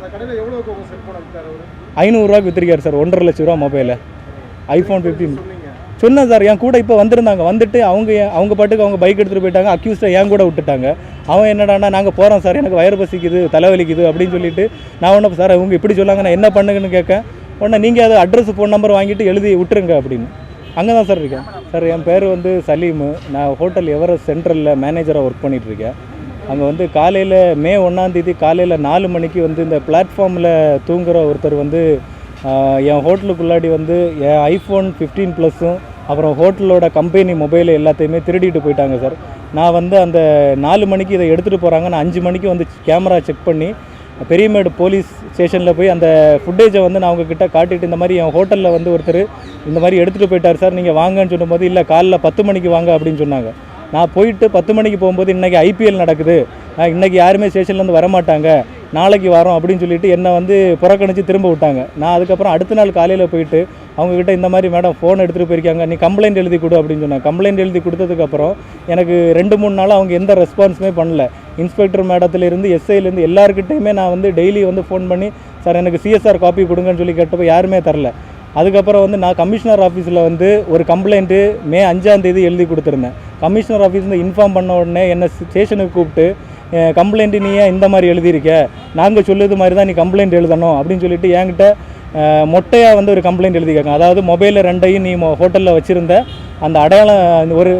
500 விற்றுருக்காரு sir. 1.5 லட்ச ரூபா mobile, iPhone 15 சொன்னேன் சார். என் கூட இப்போ வந்திருந்தாங்க. வந்துட்டு அவங்க பாட்டுக்கு அவங்க பைக் எடுத்துகிட்டு போயிட்டாங்க. அக்யூஸ்டை என் கூட விட்டுட்டாங்க. அவன் என்னடானா, நாங்கள் போகிறோம் சார், எனக்கு வயிறு பசிக்குது, தலைவலிக்குது அப்படின்னு சொல்லிட்டு நான் ஒன்று சார் அவங்க இப்படி சொல்லாங்க, நான் என்ன பண்ணுங்கன்னு கேட்க உடனே நீங்கள் அது அட்ரஸ் ஃபோன் நம்பர் வாங்கிட்டு எழுதி விட்டுருங்க அப்படின்னு. அங்கே தான் சார் இருக்கேன் சார். என் பேர் வந்து சலீமு. நான் ஹோட்டல் எவரெஸ்ட் சென்ட்ரலில் மேனேஜராக ஒர்க் பண்ணிகிட்ருக்கேன். அங்கே வந்து காலையில் மே 1 காலையில் 4 மணிக்கு வந்து இந்த பிளாட்ஃபார்மில் தூங்குகிற ஒருத்தர் வந்து என் ஹோட்டலுக்குள்ளாடி வந்து என் iPhone 15 ப்ளஸும் அப்புறம் ஹோட்டலோட கம்பெனி மொபைல் எல்லாத்தையுமே திருடிட்டு போயிட்டாங்க சார். நான் வந்து அந்த 4 மணிக்கு இதை எடுத்துகிட்டு போகிறாங்க. நான் 5 மணிக்கு வந்து கேமரா செக் பண்ணி பெரியமேடு போலீஸ் ஸ்டேஷனில் போய் அந்த ஃபுட்டேஜை வந்து நான் அவங்கக்கிட்ட காட்டிட்டு, இந்த மாதிரி என் ஹோட்டலில் வந்து ஒருத்தர் இந்த மாதிரி எடுத்துகிட்டு போயிட்டார் சார், நீங்கள் வாங்கன்னு சொல்லும்போது இல்லை காலைல 10 மணிக்கு வாங்க அப்படின்னு சொன்னாங்க. நான் போயிட்டு 10 மணிக்கு போகும்போது இன்றைக்கி IPL நடக்குது, இன்றைக்கி யாருமே ஸ்டேஷன்லேருந்து வரமாட்டாங்க, நாளைக்கு வரோம் அப்படின்னு சொல்லிட்டு என்னை வந்து புறக்கணித்து திரும்ப விட்டாங்க. நான் அதுக்கப்புறம் அடுத்த நாள் காலையில் போயிட்டு அவங்கக்கிட்ட இந்த மாதிரி மேடம் ஃபோன் எடுத்துகிட்டு போயிருக்காங்க, நீ கம்ப்ளைண்ட் எழுதி கொடு அப்படின்னு சொன்னாங்க. கம்ப்ளைண்ட் எழுதி கொடுத்ததுக்கப்புறம் எனக்கு 2-3 நாள் அவங்க எந்த ரெஸ்பான்ஸுமே பண்ணல. இன்ஸ்பெக்டர் மேடத்துலேருந்து SIலேருந்து எல்லாருக்கிட்டையுமே நான் வந்து டெய்லி வந்து ஃபோன் பண்ணி சார் எனக்கு CSR காப்பி கொடுங்கன்னு சொல்லி கேட்டப்போ யாருமே தரல. அதுக்கப்புறம் வந்து நான் கமிஷனர் ஆஃபீஸில் வந்து ஒரு கம்ப்ளைண்ட்டு மே 5 எழுதி கொடுத்துருந்தேன். கமிஷனர் ஆஃபீஸில் இன்ஃபார்ம் பண்ண உடனே என்னை ஸ்டேஷனுக்கு கூப்பிட்டு கம்ப்ளைண்ட்டு நீ ஏன் இந்த மாதிரி எழுதியிருக்க, நாங்கள் சொல்லுது மாதிரி தான் நீ கம்ப்ளைண்ட் எழுதணும் அப்படின்னு சொல்லிட்டு என்கிட்ட மொட்டையாக வந்து ஒரு கம்ப்ளைண்ட் எழுதிக்காங்க. அதாவது மொபைலில் 2ஐயும் நீ ஹோட்டலில் வச்சுருந்த அந்த அடையாளம் ஒரு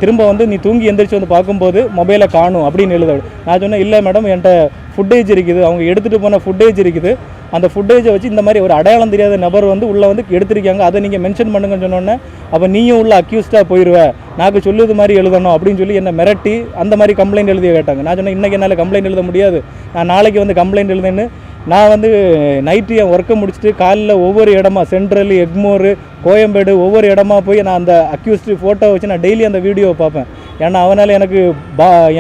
திரும்ப வந்து நீ தூங்கி எந்திரிச்சு வந்து பார்க்கும்போது மொபைலை காணும் அப்படின்னு எழுத. நான் சொன்னேன் இல்லை மேடம், என்கிட்ட ஃபுட்டேஜ் இருக்குது, அவங்க எடுத்துகிட்டு போன ஃபுட்டேஜ் இருக்குது, அந்த ஃபுட்டேஜை வச்சு இந்த மாதிரி ஒரு அடையாளம் தெரியாத நபர் வந்து உள்ளே வந்து எடுத்திருக்காங்க, அதை நீங்கள் மென்ஷன் பண்ணுங்கன்னு சொன்னோன்னே அப்போ நீயும் உள்ள அக்யூஸ்டாக போயிடுவேன், நாங்கள் சொல்லுது மாதிரி எழுதணும் அப்படின்னு சொல்லி என்னை மிரட்டி அந்த மாதிரி கம்ப்ளைண்ட் எழுதி கேட்டாங்க. நான் சொன்னேன் இன்றைக்கி என்னால் கம்ப்ளைண்ட் எழுத முடியாது, நான் நாளைக்கு வந்து கம்ப்ளைண்ட் எழுதுன்னு. நான் வந்து நைட்டு என் ஒர்க்கை முடிச்சுட்டு காலையில் ஒவ்வொரு இடமா சென்ட்ரல், எக்மோர், கோயம்பேடு ஒவ்வொரு இடமா போய் நான் அந்த அக்யூஸ்டு ஃபோட்டோ வச்சு நான் டெய்லி அந்த வீடியோவை பார்ப்பேன். ஏன்னா அவனால் எனக்கு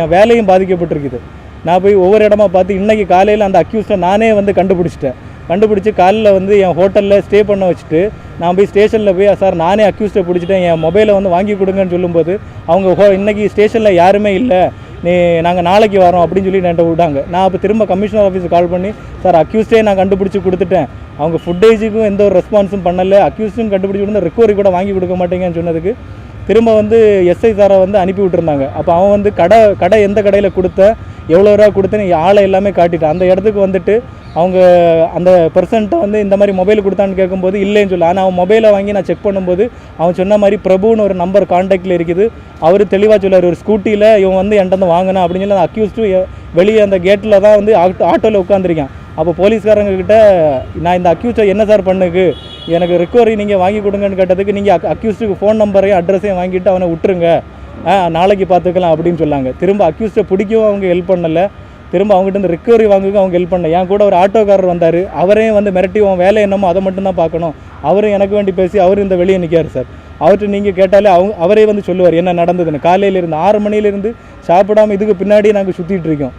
என் வேலையும் பாதிக்கப்பட்டிருக்குது. நான் போய் ஒவ்வொரு இடமா பார்த்து இன்றைக்கி காலையில் அந்த அக்யூஸ்டை நானே வந்து கண்டுபிடிச்சி காலையில் வந்து என் ஹோட்டலில் ஸ்டே பண்ண வச்சுட்டு நான் போய் ஸ்டேஷனில் போய் சார் நானே அக்யூஸ்டை பிடிச்சிட்டேன், என் மொபைலை வந்து வாங்கி கொடுங்கன்னு சொல்லும்போது அவங்க இன்றைக்கி ஸ்டேஷனில் யாருமே இல்லை, நாங்கள் நாளைக்கு வரோம் அப்படின்னு சொல்லி என்கிட்ட விட்டாங்க. நான் அப்போ திரும்ப கமிஷனர் ஆஃபீஸுக்கு கால் பண்ணி சார் அக்யூஸ்டே நான் கண்டுபிடிச்சி கொடுத்துட்டேன், அவங்க ஃபுட்டேஜுக்கும் எந்த ஒரு ரெஸ்பான்ஸும் பண்ணலை, அக்யூஸ்டும் கண்டுபிடிச்சி கொடுத்து ரிக்கவரி கூட வாங்கி கொடுக்க மாட்டேங்கன்னு சொன்னதுக்கு திரும்ப வந்து SI சாரை வந்து அனுப்பி விட்டுருந்தாங்க. அப்போ அவன் வந்து கடை எந்த கடையில் கொடுத்தேன், எவ்வளோ ரூபா கொடுத்தேன்னு ஆளை எல்லாமே காட்டிட்டான். அந்த இடத்துக்கு வந்துட்டு அவங்க அந்த பர்சன்ட்டை வந்து இந்த மாதிரி மொபைல் கொடுத்தான்னு கேட்கும்போது இல்லைன்னு சொல்லி. ஆனால் அவன் மொபைலை வாங்கி நான் செக் பண்ணும்போது அவன் சொன்ன மாதிரி பிரபுன்னு ஒரு நம்பர் கான்டாக்டில் இருக்குது. அவர் தெளிவாக சொல்லார், ஒரு ஸ்கூட்டியில் இவன் வந்து என்கிட்ட வந்து வாங்கினா அப்படின்னு சொல்லி அந்த அக்யூஸ்டு வெளியே அந்த கேட்டில் தான் வந்து ஆட்டோவில் உட்காந்துருக்கேன். அப்போ போலீஸ்காரங்கக்கிட்ட நான் இந்த அக்யூஸ்டை என்ன சார் பண்ணுக்கு, எனக்கு ரிக்கவரி நீங்கள் வாங்கி கொடுங்கன்னு கேட்டதுக்கு நீங்கள் அக்யூஸ்டுக்கு ஃபோன் நம்பரையும் அட்ரஸையும் வாங்கிட்டு அவனை விட்டுருங்க, நாளைக்கு பார்த்துக்கலாம் அப்படின்னு சொன்னாங்க. திரும்ப அக்யூஸ்டை பிடிக்கவும் அவங்க ஹெல்ப் பண்ணலை, திரும்ப அவங்ககிட்ட இந்த ரிக்கவரி வாங்குக்கு அவங்க ஹெல்ப் பண்ணல. என் கூட ஒரு ஆட்டோக்காரர் வந்தார், அவரையும் வந்து மிரட்டி உன் வேலை என்னமோ அதை மட்டும்தான் பார்க்கணும், அவரும் எனக்கு வேண்டி பேசி அவர் இந்த வெளியே நிற்கார் சார். அவர்கிட்ட நீங்கள் கேட்டாலே அவரே வந்து சொல்லுவார் என்ன நடந்ததுன்னு. காலையிலேருந்து 6 மணிலேருந்து சாப்பிடாமல் இதுக்கு பின்னாடியே நாங்கள் சுற்றிட்டு இருக்கோம்.